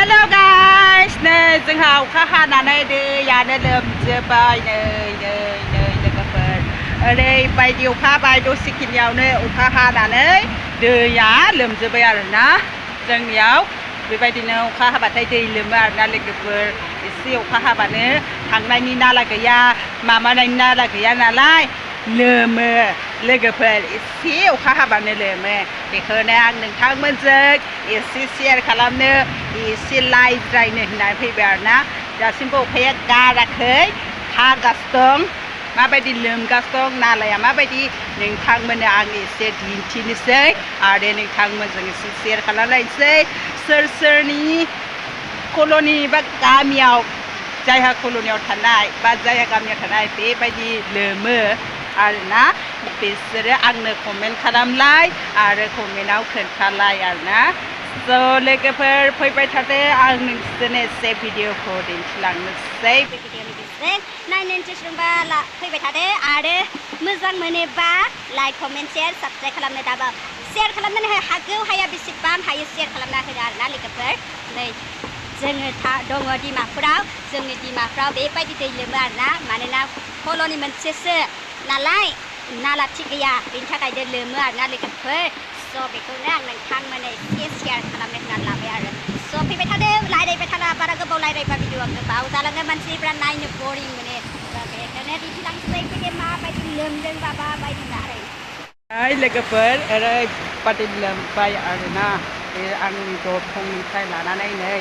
Hello guys नै जोंहा अखा हानानै दैयानो लोमजोब्बाय नै लोगोफोर ओरैबायदि अखा हाबाय दसेखिनियावनो अखा हानानै दैया लोमजोब्बाय आरोना जोंनियाव बेबायदिनो अखा हाबाथाय दै लोमो आरोना लोगोफोर एसे अखा हाबानो थांनायनि नाला गैया माबानायनि नाला गैया नालाय लोमो लोगोफोर एसे अखा हाबानो लोमो बेखौनो आं नोंथांमोनजों एसे शेयार खालामनो एसे रायज्लायनो होननानै फैबाय आरोना दासिमबो अखाया गाराखै हागासिनो दं माबायदि लोमगासिनो दं नालाया माबायदि नोंथांमोननो आं एसे दिन्थिनोसै आरो नोंथांमोनजों एसे शेयार खालामलायनोसै सोर सोरनि कल'नि बा गामियाव जायहा कल'नियाव थानाय बा जायहा गामियाव थानाय बेबायदि लोमो आरोना बिसोरो आंनो कमेन्ट खालामलाय आरो कमेन्टआव खोन्थालाय आरोना स' लोगोफोर फैबाय थादो आं नोंसोरनो एसे भिडिअखौ दिन्थिलांनोसै बे भिडिअनि गेजेरजों नायनो इन्टारेस्ट दंबा फैबाय थादो आरो मोजां मोनोबा लाइक कमेन्ट शेयार साबस्क्राइब खालामनो दाबो शेयार खालामनानै हागौ हाया बेसेबां हायो शेयार खालामना होदो आरोना लोगोफोर नै जोङो दङ डिमापुराव जोंनि डिमापुराव बेबायदि दै लोमो आरोना मानोना कल'नि मोनसेसो नालाय नाला थिग गैया बेनि थाखाय दै लोमो आरोना लोगोफोर स' बेखौनो आं नोंथांमोननो एसे शेयार खालामनो होननानै लाबाय आरो स' फैबाय थादो रायज्लायबाय थाला बारा गोबाव रायज्लायबा भिडिअआ गोबाव जालाङो मानसिफ्रा नायनो बरिं मोनो बेखौनो दिन्थिलांसै फैदो माबायदि लोमदों बा माबायदि नारै लोगोफोर ओरैबादि लोमबाय आरोना बे आंनि दरखंनिफ्राय लानानै नै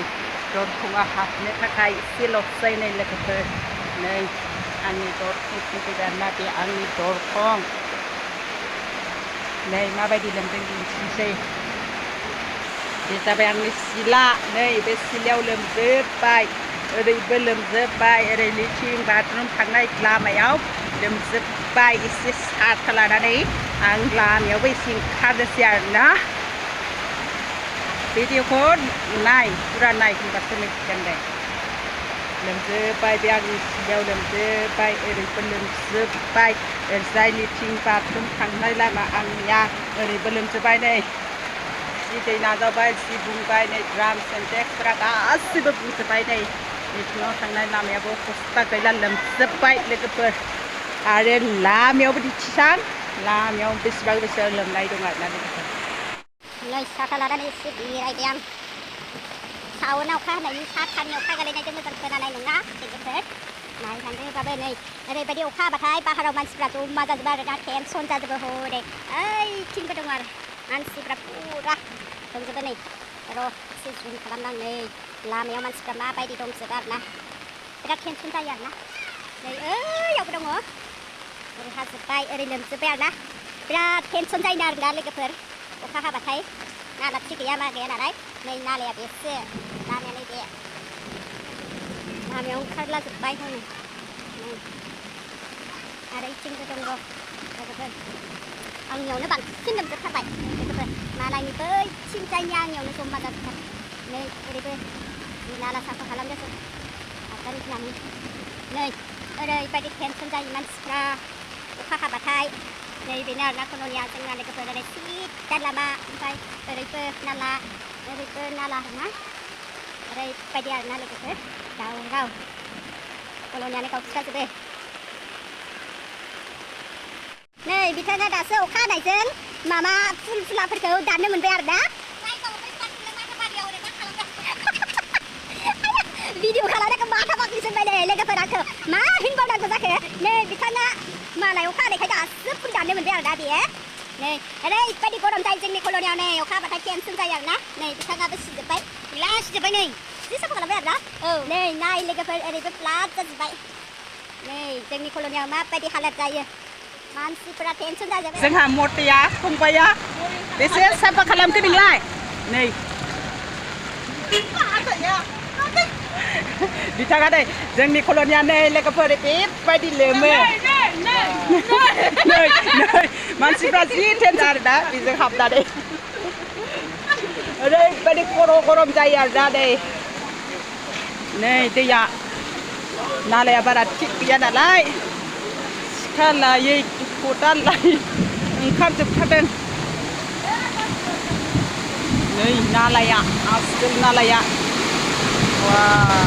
दरखंआ हाबनो थाखाय एसेल'सै नै लोगोफोर नै आंनि दरखंसिम फैबाय आरोना बे आंनि दरखं नै माबायदि लोमदों दिन्थिनोसै बे जाबाय आंनि सिला नै बे सिलायाव लोमजोब्बाय ओरैबो लोमजोब्बाय ओरै लेट्रिन बाथरुम थांनाय लामायाव लोमजोब्बाय एसे साथा लानानै आं लामायावबो एसे ओंखारनोसै आरोना भिडिअखौ नाय फुरा नाय होनबासो मिथिगोन दे लोमजोब्बाय बे आंनि सिलायाव लोमजोब्बाय ओरैबो लोमजोब्बाय ओरैजाय लेट्रिन बाथरुम थांनाय लामा आंनिया ओरैबो लोमजोब्बाय नै जि दै नाजावबाय जि बुंबाय नै ड्राम सेन्टेक्सफोरा गासैबो बुंजोब्बाय नै लेट्रिनाव थांनाय लामायाबो खस्था गैला लोमजोब्बाय लोगोफोर आरो लामायावबो दिन्थिसां लामायाव बेसेबां लोमनाय दं आरोना लोगोफोर नै साथा लानानै एसे बेरायबाय आं सावनाव अखा हानायनि साथानि अखा गोलैनायजों मोजां खोनानाय नङा लोगोफोर नायलांदोंबाबो नै ओरैबायदि अखा हाबाथाय बाहेराव मानसिफ्रा जमा जाजोबो आरोना टेनसन जाजोबो हरै ओइथिंबो दं आरो मानसिफ्रा पुरा दंजोबो नै र' एसे जुम खालामनां नै लामायाव मानसिफ्रा माबायदि दंजोबो आरोना बिराद टेनसन जायो आरोना नै ओइयावबो दङ ओरै हाजोब्बाय ओरै लोमजोब्बाय आरोना बिराद टेनसन जायो आरोना लोगोफोर अखा हाबाथाय नाला थिग गैया मा गैया नालाय नै नालाया बेसो लामाया नै बे लामायाव ओंखारलाजोब्बाय हनै आरो इथिंबो दङ लोगोफोर आंनियावनो बांसिन लोमजोबथारबाय लोगोफोर मालायनि बैथिं जायनि आंनियावनो जमा जाजोबथारबाय नै ओरैबो जि नाला साफा खालामदोंसो आगान होनानै नै ओरैबायदि टेनसन जायो मानसिफ्रा अखा हाबाथाय नै बेनो आरोना कल'निया जोंना लोगोफोर ओरै सिदा लामा ओमफ्राय ओरैबो नाला आरोना ओरैबायदि आरोना लोगोफोर दावराव कल'नियानो गावस्राजोबो नै बिथाङा दासो अखा हानायजों माबा फुलाफोरखौ दाननो मोनबाय आरोना भिडिअ खालामनायखौ माथा बाखिजोब्बाय नै लोगोफोर आंखौ मा होनबावनांगौ जाखो नै बिथाङा मालाय अखा हानायखाय दासो फुल दाननो मोनबाय आरोना बेयो नै ओरैबायदि गरम जायो जोंनि कल'नियाव नै अखा हाबाथाय टेनसन जायो आरोना नै बिथाङाबो सिजोब्बाय गैला सिजोब्बाय नै जि साफा खालामबाय आरोना औ नै नाय लोगोफोर ओरैबो फ्लाट जाजोब्बाय नै जोंनि कल'नियाव माबायदि हालोद जायो मानसिफोरा टेनसन जाजोब्बाय जोंहा मटिया फंबाया बेसे साफा खालामखो नोंलाय नै बिथाङा नै जोंनि कल'निया नै लोगोफोर बेबायदि लोमो नै मानसिफ्रा जि टेनसन आरोना बेजों हाबनानै ओरैबायदि खर' गरम जायो आरोना नै दैया नालाया बारा थिग गैया नालाय सिखा लायै खदाल लायै ओंखारजोबथारदों नै नालाया आसोल नालाया ว้าว